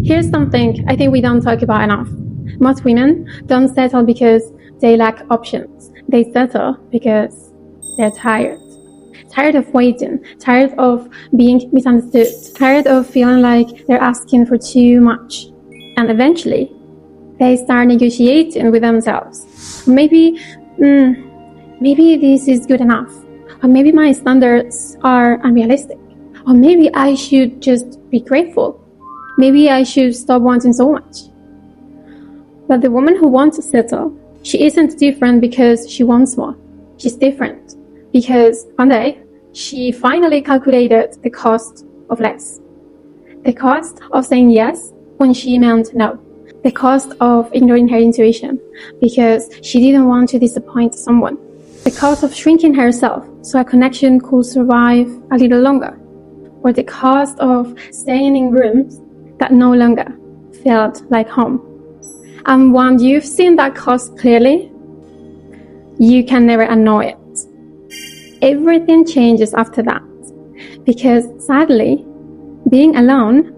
Here's something I think we don't talk about enough. Most women don't settle because they lack options. They settle because they're tired. Tired of waiting, tired of being misunderstood, tired of feeling like they're asking for too much. And eventually, they start negotiating with themselves. Maybe this is good enough. Or maybe my standards are unrealistic. Or maybe I should just be grateful. Maybe I should stop wanting so much. But the woman who wants to settle, she isn't different because she wants more. She's different because one day she finally calculated the cost of less. The cost of saying yes when she meant no. The cost of ignoring her intuition because she didn't want to disappoint someone. The cost of shrinking herself so a connection could survive a little longer. Or the cost of staying in rooms that no longer felt like home. And once you've seen that cost clearly, you can never unknow it. Everything changes after that. Because sadly, being alone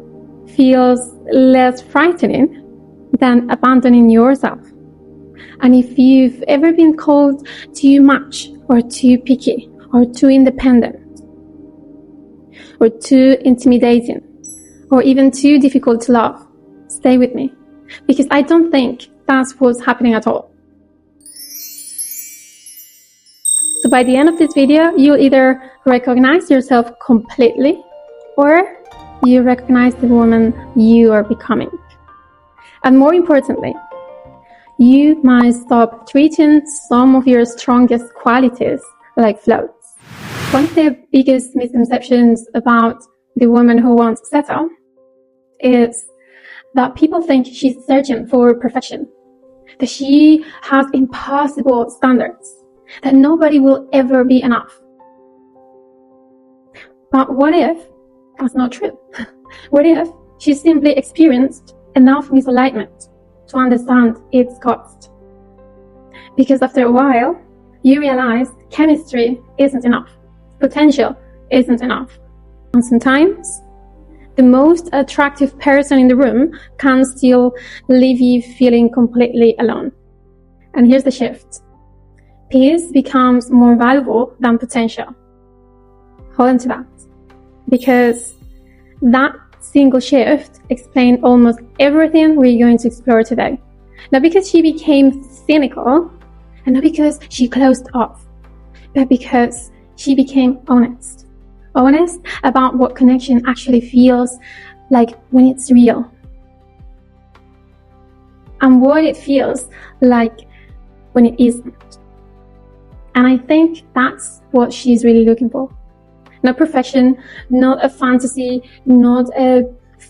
feels less frightening than abandoning yourself. And if you've ever been called too much or too picky or too independent or too intimidating or even too difficult to love, stay with me. Because I don't think that's what's happening at all. So by the end of this video, you'll either recognize yourself completely or you recognize the woman you are becoming. And more importantly, you might stop treating some of your strongest qualities like flaws. One of the biggest misconceptions about the woman who wants to settle is that people think she's searching for perfection, that she has impossible standards, that nobody will ever be enough. But what if that's not true? What if she simply experienced enough misalignment to understand its cost? Because after a while, you realize chemistry isn't enough, potential isn't enough, and sometimes the most attractive person in the room can still leave you feeling completely alone. And here's the shift. Peace becomes more valuable than potential. Hold on to that. Because that single shift explains almost everything we're going to explore today. Not because she became cynical, and not because she closed off, but because she became honest. Honest about what connection actually feels like when it's real. And what it feels like when it isn't. And I think that's what she's really looking for. Not perfection, not a fantasy, not a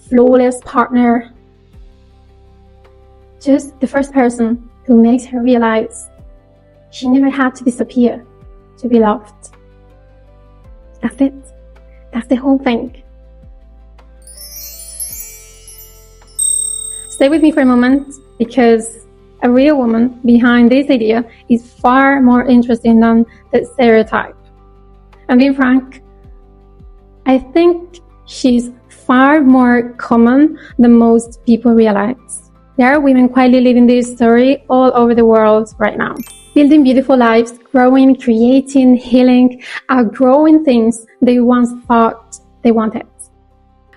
flawless partner. Just the first person who makes her realize she never had to disappear to be loved. That's it. That's the whole thing. Stay with me for a moment, because a real woman behind this idea is far more interesting than the stereotype. And being frank, I think she's far more common than most people realize. There are women quietly living this story all over the world right now. Building beautiful lives, growing, creating, healing, outgrowing things they once thought they wanted.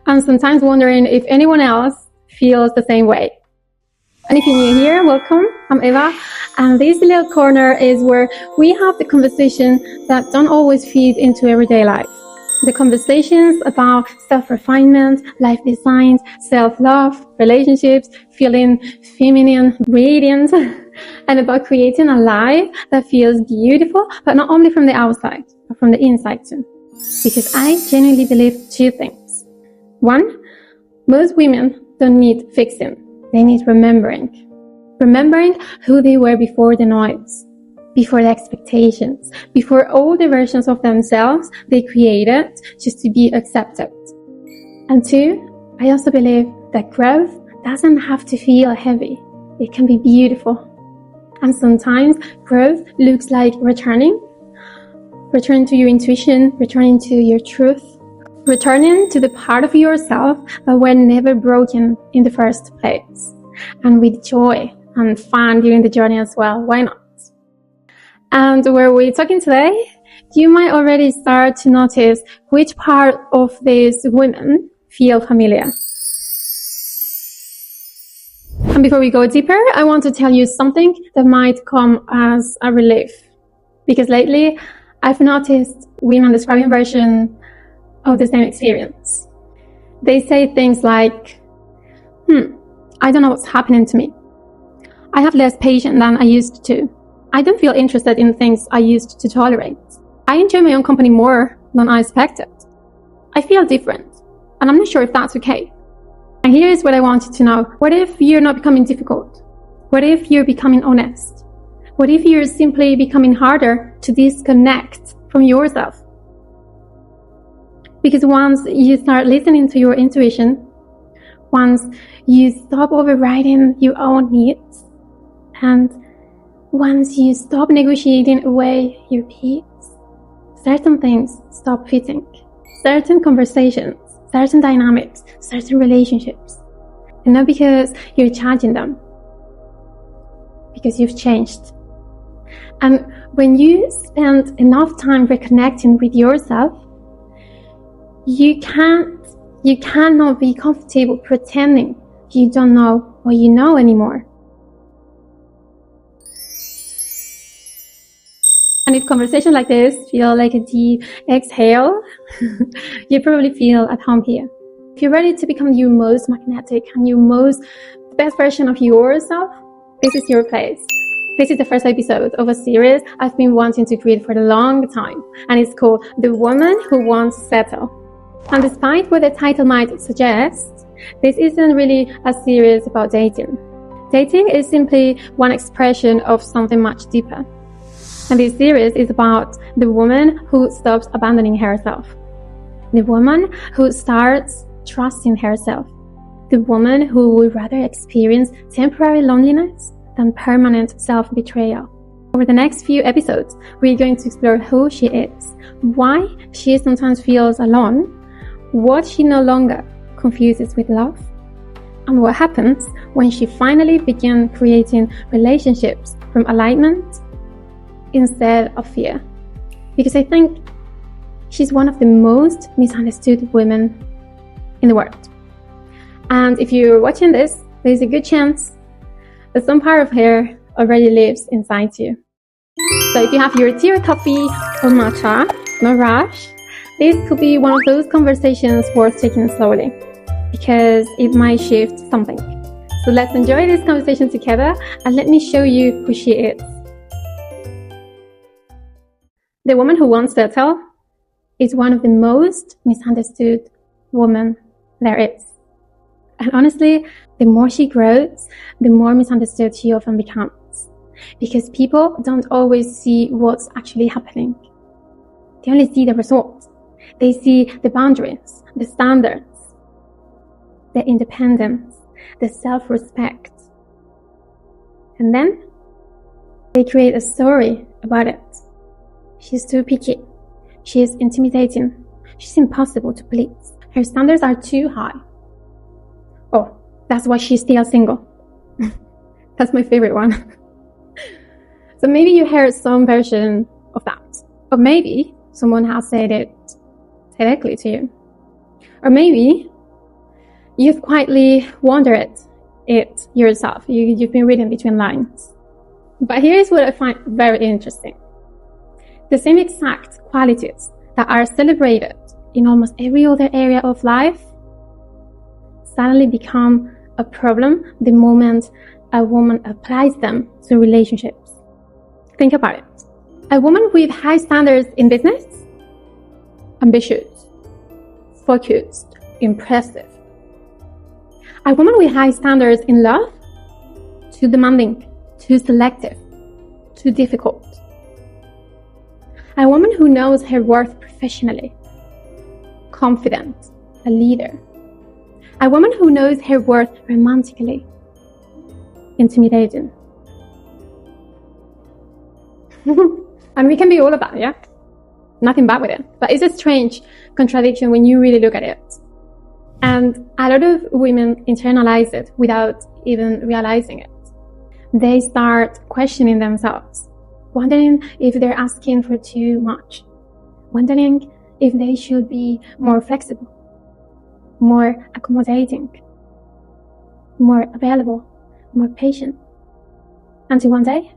And sometimes wondering if anyone else feels the same way. And if you're new here, welcome. I'm Eva, and this little corner is where we have the conversation that don't always feed into everyday life. The conversations about self-refinement, life design, self-love, relationships, feeling feminine, radiant, and about creating a life that feels beautiful, but not only from the outside, but from the inside too. Because I genuinely believe two things. One, most women don't need fixing. They need remembering. Remembering who they were before the noise, before the expectations, before all the versions of themselves they created just to be accepted. And two, I also believe that growth doesn't have to feel heavy. It can be beautiful. And sometimes growth looks like returning to your intuition, returning to your truth, returning to the part of yourself that were never broken in the first place, and with joy and fun during the journey as well. Why not? And where we're talking today, you might already start to notice which part of these women feel familiar. And before we go deeper, I want to tell you something that might come as a relief. Because lately, I've noticed women describing a version of the same experience. They say things like, I don't know what's happening to me. I have less patience than I used to. I don't feel interested in things I used to tolerate. I enjoy my own company more than I expected. I feel different, and I'm not sure if that's okay. And here is what I wanted to know. What if you're not becoming difficult? What if you're becoming honest? What if you're simply becoming harder to disconnect from yourself? Because once you start listening to your intuition, once you stop overriding your own needs, and once you stop negotiating away your peace, certain things stop fitting. Certain conversations, certain dynamics, certain relationships. And not because you're judging them, because you've changed. And when you spend enough time reconnecting with yourself, you cannot be comfortable pretending you don't know what you know anymore. And if conversations like this feel like a deep exhale, you probably feel at home here. If you're ready to become your most magnetic and the best version of yourself, this is your place. This is the first episode of a series I've been wanting to create for a long time, and it's called The Woman Who Won't Settle. And despite what the title might suggest, this isn't really a series about dating. Dating is simply one expression of something much deeper. And this series is about the woman who stops abandoning herself. The woman who starts trusting herself. The woman who would rather experience temporary loneliness than permanent self-betrayal. Over the next few episodes, we're going to explore who she is, why she sometimes feels alone, what she no longer confuses with love, and what happens when she finally begins creating relationships from alignment instead of fear. Because I think she's one of the most misunderstood women in the world. And if you're watching this, there's a good chance that some part of her already lives inside you. So if you have your tea or coffee or matcha, no rush, this could be one of those conversations worth taking slowly, because it might shift something. So let's enjoy this conversation together, and let me show you who she is. The woman who won't settle is one of the most misunderstood women there is. And honestly, the more she grows, the more misunderstood she often becomes. Because people don't always see what's actually happening. They only see the result. They see the boundaries, the standards, the independence, the self-respect. And then they create a story about it. She's too picky. She is intimidating. She's impossible to please. Her standards are too high. Oh, that's why she's still single. That's my favorite one. So maybe you heard some version of that. Or maybe someone has said it directly to you. Or maybe you've quietly wondered it yourself. You've been reading between lines. But here's what I find very interesting. The same exact qualities that are celebrated in almost every other area of life suddenly become a problem the moment a woman applies them to relationships. Think about it. A woman with high standards in business, ambitious, focused, impressive. A woman with high standards in love, too demanding, too selective, too difficult. A woman who knows her worth professionally, confident, a leader. A woman who knows her worth romantically, intimidating. And we can be all of that, yeah? nothing bad with it. But it's a strange contradiction when you really look at it. And a lot of women internalize it without even realizing it. They start questioning themselves, wondering if they're asking for too much, wondering if they should be more flexible, more accommodating, more available, more patient. Until one day,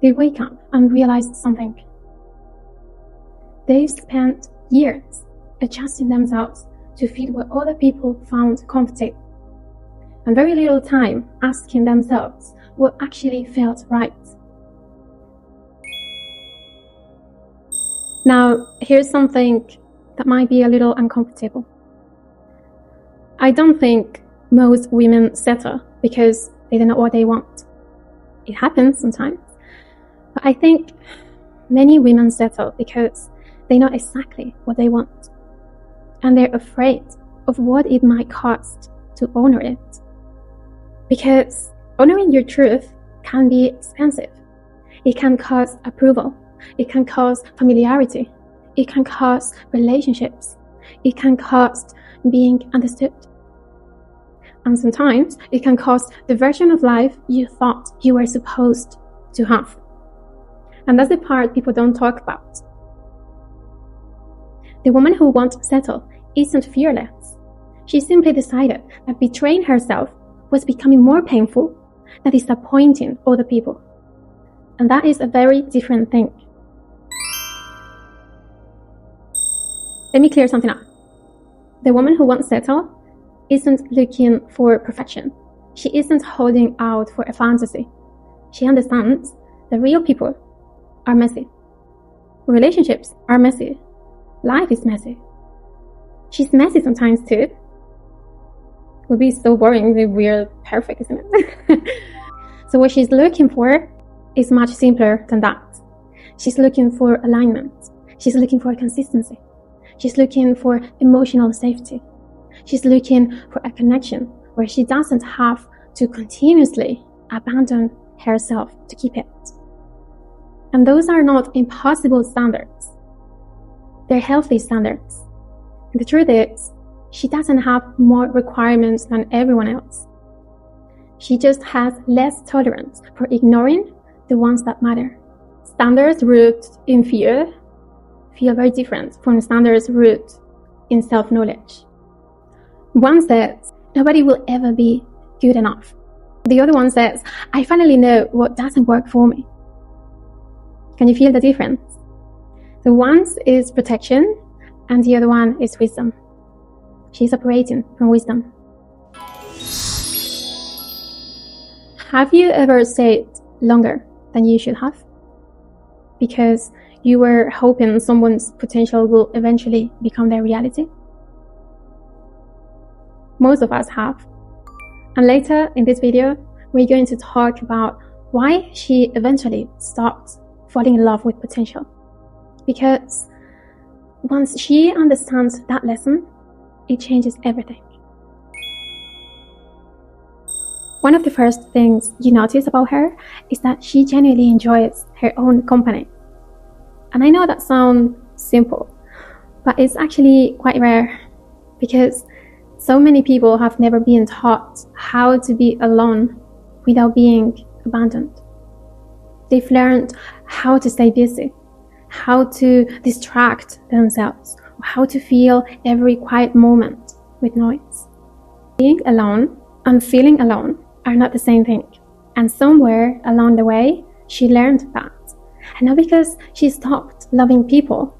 they wake up and realize something. They've spent years adjusting themselves to fit what other people found comfortable, and very little time asking themselves what actually felt right. Now, here's something that might be a little uncomfortable. I don't think most women settle because they don't know what they want. It happens sometimes. But I think many women settle because they know exactly what they want. And they're afraid of what it might cost to honor it. Because honoring your truth can be expensive. It can cost approval. It can cost familiarity. It can cost relationships. It can cost being understood. And sometimes it can cost the version of life you thought you were supposed to have. And that's the part people don't talk about. The woman who won't settle isn't fearless. She simply decided that betraying herself was becoming more painful than disappointing other people. And that is a very different thing. Let me clear something up. The woman who won't settle isn't looking for perfection. She isn't holding out for a fantasy. She understands that real people are messy. Relationships are messy. Life is messy. She's messy sometimes too. It would be so boring if we're perfect, isn't it? So what she's looking for is much simpler than that. She's looking for alignment. She's looking for consistency. She's looking for emotional safety. She's looking for a connection where she doesn't have to continuously abandon herself to keep it. And those are not impossible standards. They're healthy standards. And the truth is, she doesn't have more requirements than everyone else. She just has less tolerance for ignoring the ones that matter. Standards rooted in fear feel very different from standards rooted in self-knowledge. One says, nobody will ever be good enough. The other one says, I finally know what doesn't work for me. Can you feel the difference? The one is protection and the other one is wisdom. She's operating from wisdom. Have you ever stayed longer than you should have? Because you were hoping someone's potential will eventually become their reality? Most of us have. And later in this video, we're going to talk about why she eventually stopped falling in love with potential. Because once she understands that lesson, it changes everything. One of the first things you notice about her is that she genuinely enjoys her own company. And I know that sounds simple, but it's actually quite rare because so many people have never been taught how to be alone without being abandoned. They've learned how to stay busy, how to distract themselves, how to fill every quiet moment with noise. Being alone and feeling alone are not the same thing. And somewhere along the way, she learned that. And not because she stopped loving people,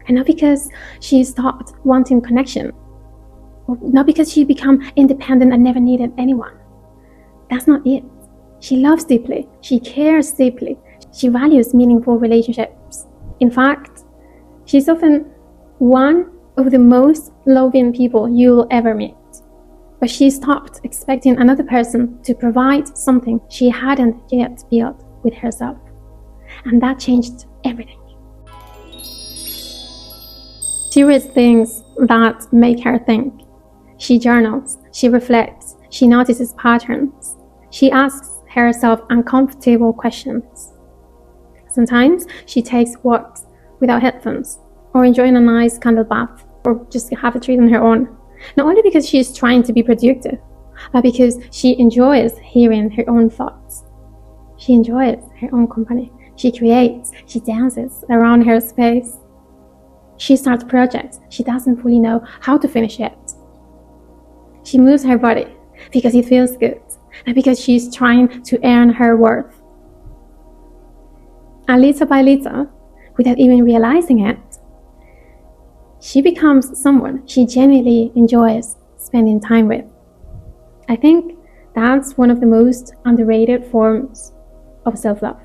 and not because she stopped wanting connection, not because she became independent and never needed anyone. That's not it. She loves deeply. She cares deeply. She values meaningful relationships. In fact, she's often one of the most loving people you'll ever meet. But she stopped expecting another person to provide something she hadn't yet built with herself. And that changed everything. She reads things that make her think. She journals, she reflects, she notices patterns. She asks herself uncomfortable questions. Sometimes she takes walks without headphones, or enjoying a nice candle bath, or just have a treat on her own. Not only because she is trying to be productive, but because she enjoys hearing her own thoughts. She enjoys her own company. She creates, she dances around her space. She starts projects she doesn't fully know how to finish yet. She moves her body because it feels good, and because she's trying to earn her worth. And little by little, without even realizing it, she becomes someone she genuinely enjoys spending time with. I think that's one of the most underrated forms of self-love.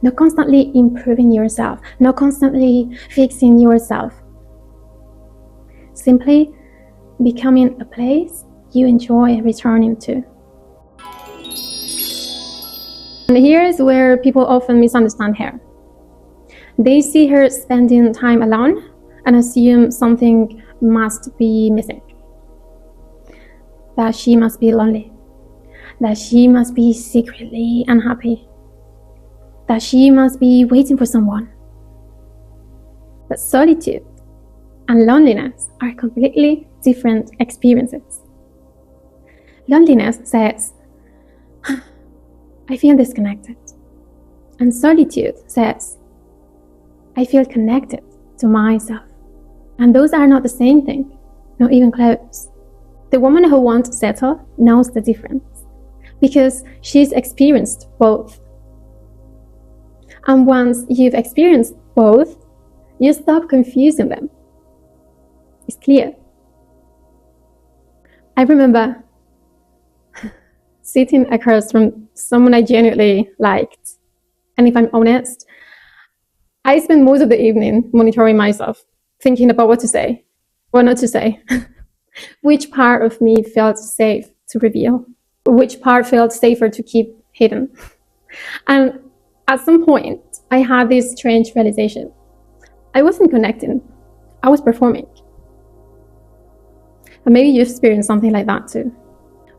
Not constantly improving yourself, not constantly fixing yourself. Simply becoming a place you enjoy returning to. And here's where people often misunderstand her. They see her spending time alone and assume something must be missing. That she must be lonely. That she must be secretly unhappy. That she must be waiting for someone. But solitude and loneliness are completely different experiences. Loneliness says, I feel disconnected. And solitude says, I feel connected to myself. And those are not the same thing, not even close. The woman who wants to settle knows the difference because she's experienced both. And once you've experienced both, you stop confusing them. It's clear. I remember sitting across from someone I genuinely liked. And if I'm honest, I spent most of the evening monitoring myself, thinking about what to say, what not to say. Which part of me felt safe to reveal? Which part felt safer to keep hidden? And at some point, I had this strange realization. I wasn't connecting. I was performing. And maybe you've experienced something like that too.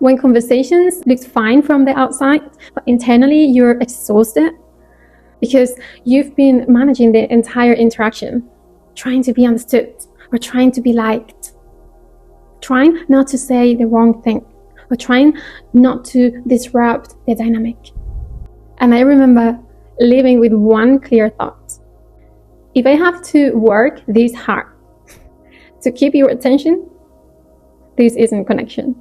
When conversations look fine from the outside, but internally you're exhausted because you've been managing the entire interaction, trying to be understood or trying to be liked, trying not to say the wrong thing or trying not to disrupt the dynamic. And I remember living with one clear thought. If I have to work this hard to keep your attention, this isn't connection,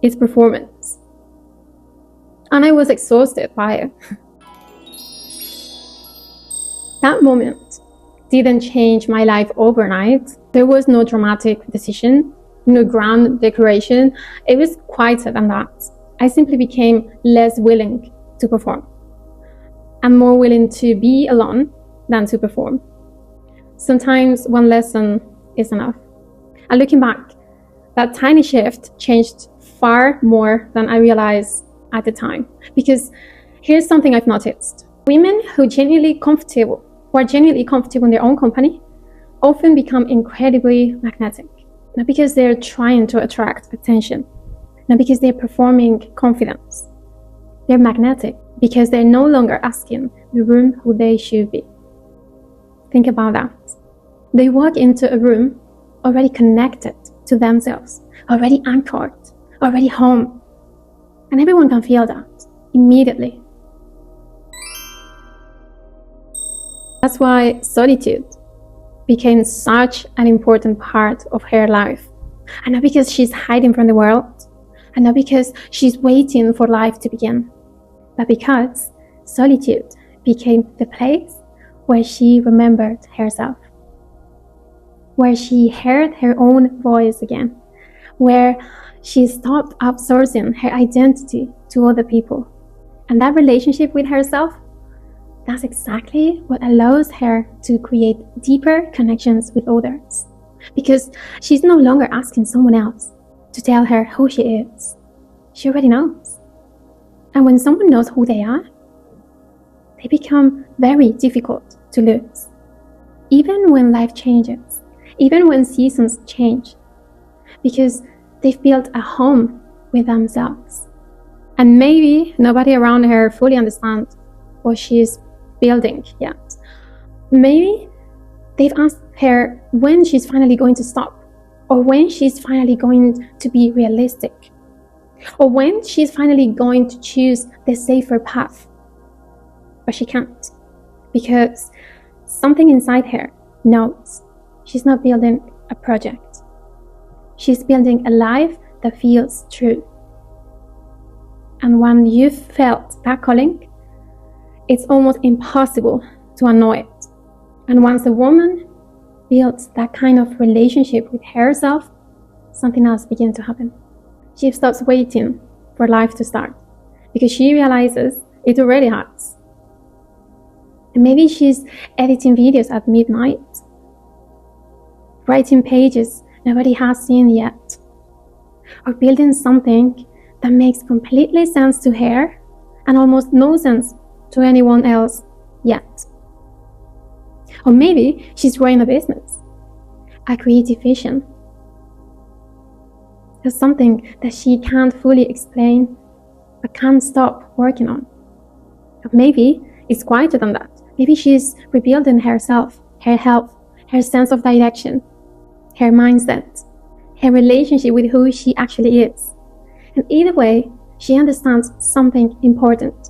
it's performance. And I was exhausted by it. That moment didn't change my life overnight. There was no dramatic decision, no grand declaration. It was quieter than that. I simply became less willing to perform. I'm more willing to be alone than to perform. Sometimes one lesson is enough. And looking back, that tiny shift changed far more than I realized at the time. Because here's something I've noticed. Women who are genuinely comfortable in their own company often become incredibly magnetic. Not because they're trying to attract attention, not because they're performing confidence. They're magnetic because they're no longer asking the room who they should be. Think about that. They walk into a room already connected to themselves, already anchored, already home. And everyone can feel that immediately. That's why solitude became such an important part of her life. And not because she's hiding from the world, and not because she's waiting for life to begin, but because solitude became the place where she remembered herself, where she heard her own voice again, where she stopped outsourcing her identity to other people. And that relationship with herself, that's exactly what allows her to create deeper connections with others. Because she's no longer asking someone else to tell her who she is. She already knows. And when someone knows who they are, they become very difficult to lose. Even when life changes, even when seasons change, because they've built a home with themselves. And maybe nobody around her fully understands what she's building yet. Maybe They've asked her when she's finally going to stop, or when she's finally going to be realistic, or when she's finally going to choose the safer path. But she can't, because something inside her knows she's not building a project. She's building a life that feels true. And when you've felt that calling, it's almost impossible to unknow it. And once a woman builds that kind of relationship with herself, something else begins to happen. She stops waiting for life to start, because she realizes it already has. And maybe she's editing videos at midnight, writing pages nobody has seen yet, or building something that makes completely sense to her and almost no sense to anyone else yet. Or maybe she's growing a business, a creative vision. There's something that she can't fully explain but can't stop working on. Or maybe it's quieter than that. Maybe she's rebuilding herself, her health, her sense of direction, her mindset, her relationship with who she actually is. And either way, she understands something important.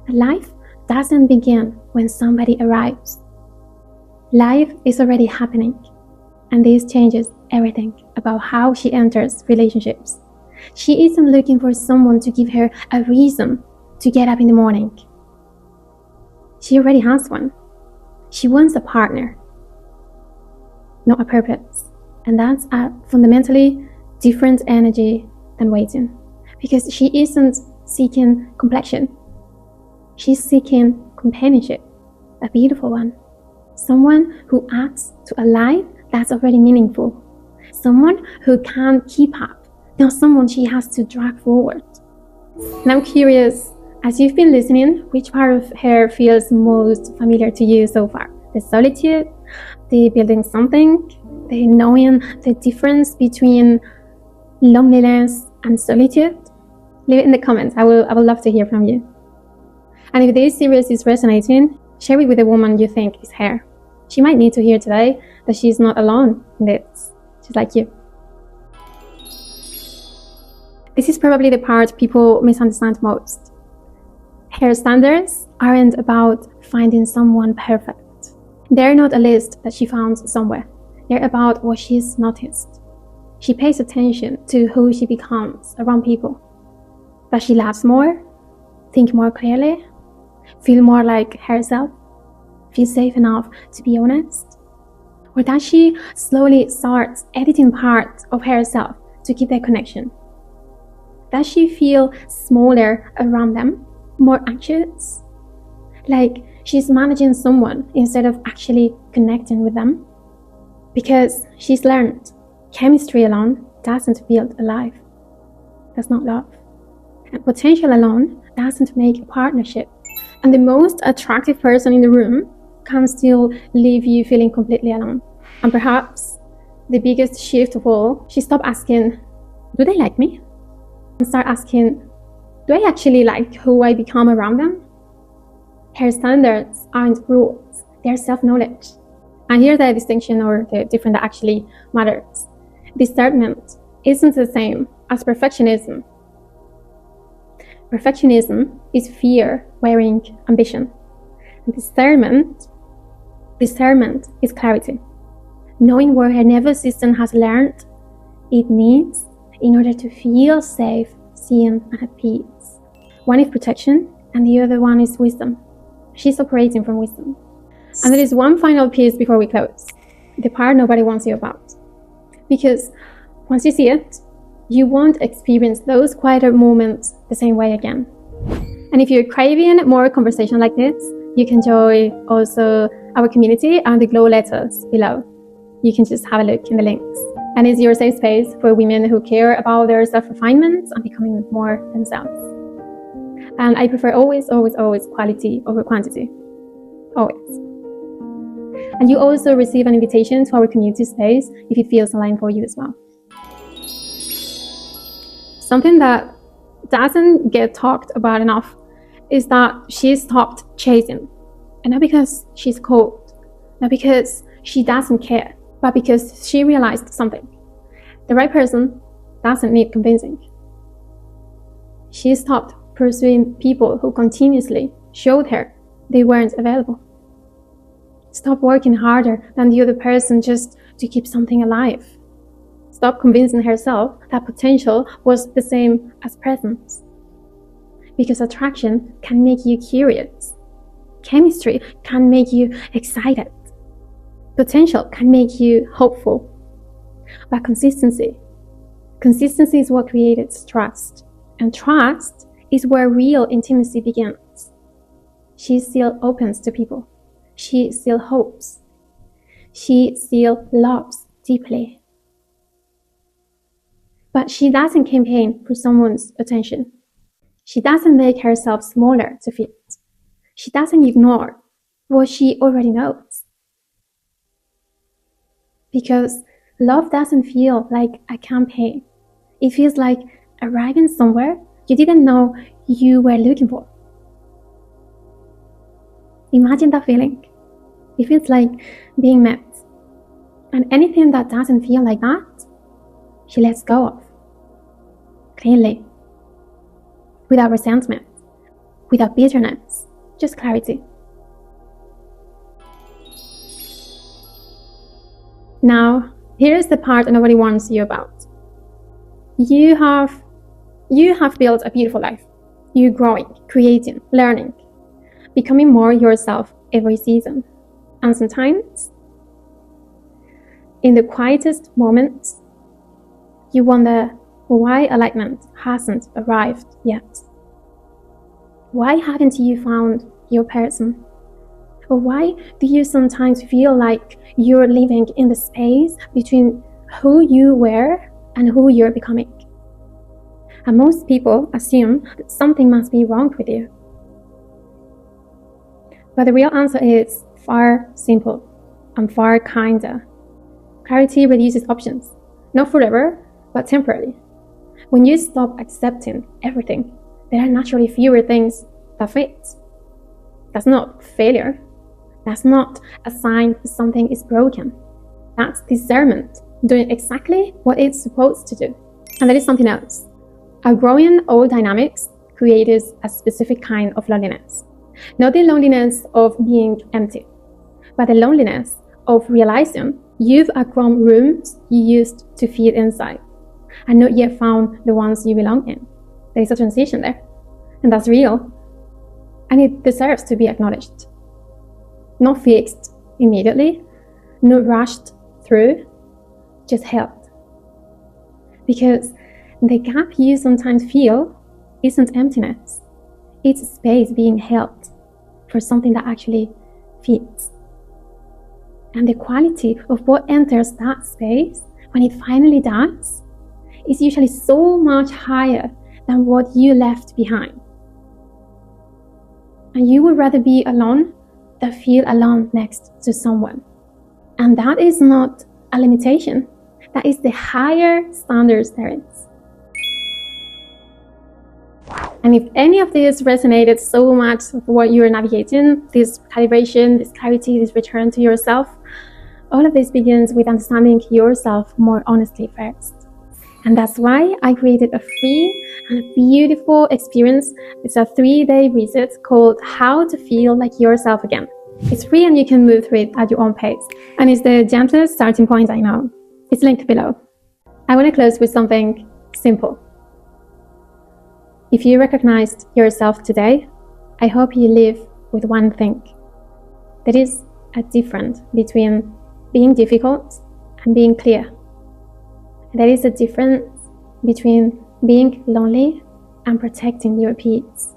Life doesn't begin when somebody arrives. Life is already happening, and this changes everything about how she enters relationships. She isn't looking for someone to give her a reason to get up in the morning. She already has one. She wants a partner, not a purpose. And that's a fundamentally different energy than waiting, because she isn't seeking complexion. She's seeking companionship, a beautiful one. Someone who adds to a life that's already meaningful. Someone who can't keep up, not someone she has to drag forward. And I'm curious, as you've been listening, which part of her feels most familiar to you so far? The solitude, the building something, the knowing the difference between loneliness and solitude? Leave it in the comments. I would love to hear from you. And if this series is resonating, share it with a woman you think is her. She might need to hear today that she's not alone in this. She's like you. This is probably the part people misunderstand most. Her standards aren't about finding someone perfect. They're not a list that she found somewhere. They're about what she's noticed. She pays attention to who she becomes around people. Does she laugh more? Think more clearly? Feel more like herself? Feel safe enough to be honest? Or does she slowly start editing parts of herself to keep that connection? Does she feel smaller around them? More anxious? Like she's managing someone instead of actually connecting with them? Because she's learned chemistry alone doesn't build a life. That's not love. And potential alone doesn't make a partnership. And the most attractive person in the room can still leave you feeling completely alone. And perhaps the biggest shift of all, she stopped asking, do they like me? And start asking, do I actually like who I become around them? Her standards aren't rules, they're self-knowledge. And here's the distinction, or the difference that actually matters. Discernment isn't the same as perfectionism. Perfectionism is fear wearing ambition. And discernment is clarity. Knowing what her nervous system has learned it needs in order to feel safe, seen, and at peace. One is protection, and the other one is wisdom. She's operating from wisdom. And there is one final piece before we close. The part nobody wants you about. Because once you see it, you won't experience those quieter moments the same way again. And if you're craving more conversation like this, you can join also our community and the glow letters below. You can just have a look in the links. And it's your safe space for women who care about their self-refinement and becoming more themselves. And I prefer always quality over quantity. Always. And you also receive an invitation to our community space if it feels aligned for you as well. Something that doesn't get talked about enough is that she stopped chasing. And not because she's cold, not because she doesn't care, but because she realized something. The right person doesn't need convincing. She stopped pursuing people who continuously showed her they weren't available. Stop working harder than the other person just to keep something alive. Stop convincing herself that potential was the same as presence. Because attraction can make you curious. Chemistry can make you excited. Potential can make you hopeful. But consistency is what creates trust. And trust is where real intimacy begins. She still opens to people. She still hopes. She still loves deeply. But she doesn't campaign for someone's attention. She doesn't make herself smaller to fit. She doesn't ignore what she already knows. Because love doesn't feel like a campaign. It feels like arriving somewhere you didn't know you were looking for. Imagine that feeling. It feels like being met. And anything that doesn't feel like that, she lets go of. Cleanly. Without resentment. Without bitterness. Just clarity. Now, here's the part nobody warns you about. You have built a beautiful life. You're growing, creating, learning, becoming more yourself every season. And sometimes, in the quietest moments, you wonder why alignment hasn't arrived yet. Why haven't you found your person? Or why do you sometimes feel like you're living in the space between who you were and who you're becoming? And most people assume that something must be wrong with you. But the real answer is far simpler and far kinder. Clarity reduces options, not forever, but temporarily. When you stop accepting everything, there are naturally fewer things that fit. That's not failure. That's not a sign that something is broken. That's discernment, doing exactly what it's supposed to do. And there is something else. Outgrowing old dynamics creates a specific kind of loneliness. Not the loneliness of being empty, but the loneliness of realizing you've outgrown rooms you used to fit inside and not yet found the ones you belong in. There is a transition there, and that's real, and it deserves to be acknowledged. Not fixed immediately, not rushed through, just held. Because the gap you sometimes feel isn't emptiness, it's space being held for something that actually fits. And the quality of what enters that space, when it finally does, is usually so much higher than what you left behind. And you would rather be alone than feel alone next to someone. And that is not a limitation. That is the higher standards there is. And if any of this resonated so much with what you're navigating, this calibration, this clarity, this return to yourself, all of this begins with understanding yourself more honestly first. And that's why I created a free and beautiful experience. It's a 3-day reset called How to Feel Like Yourself Again. It's free and you can move through it at your own pace. And it's the gentlest starting point I know. It's linked below. I want to close with something simple. If you recognized yourself today, I hope you live with one thing. There is a difference between being difficult and being clear. There is a difference between being lonely and protecting your peace.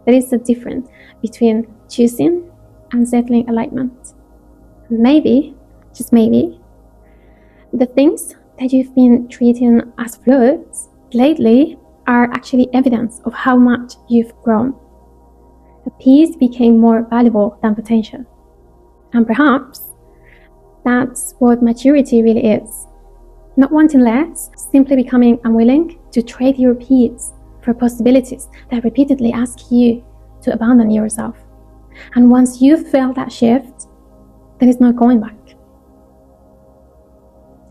There is a difference between choosing and settling alignment. Maybe, just maybe, the things that you've been treating as flaws lately are actually evidence of how much you've grown. The peace became more valuable than potential. And perhaps that's what maturity really is. Not wanting less, simply becoming unwilling to trade your peace for possibilities that repeatedly ask you to abandon yourself. And once you've felt that shift, there is no going back.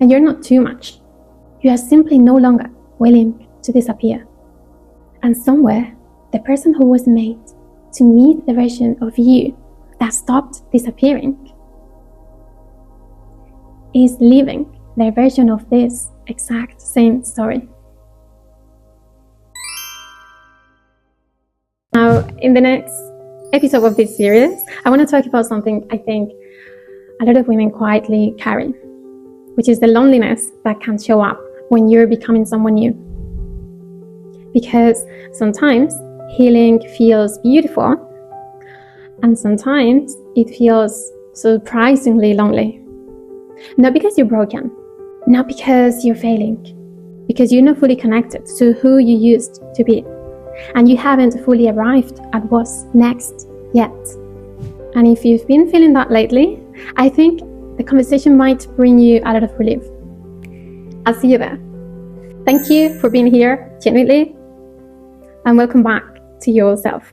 And you're not too much. You are simply no longer willing to disappear. And somewhere, the person who was made to meet the version of you that stopped disappearing is living their version of this exact same story. Now, in the next episode of this series, I want to talk about something I think a lot of women quietly carry, which is the loneliness that can show up when you're becoming someone new. Because sometimes healing feels beautiful, and sometimes it feels surprisingly lonely. Not because you're broken, not because you're failing, because you're not fully connected to who you used to be, and you haven't fully arrived at what's next yet. And if you've been feeling that lately, I think the conversation might bring you a lot of relief. I'll see you there. Thank you for being here, genuinely, and welcome back to yourself.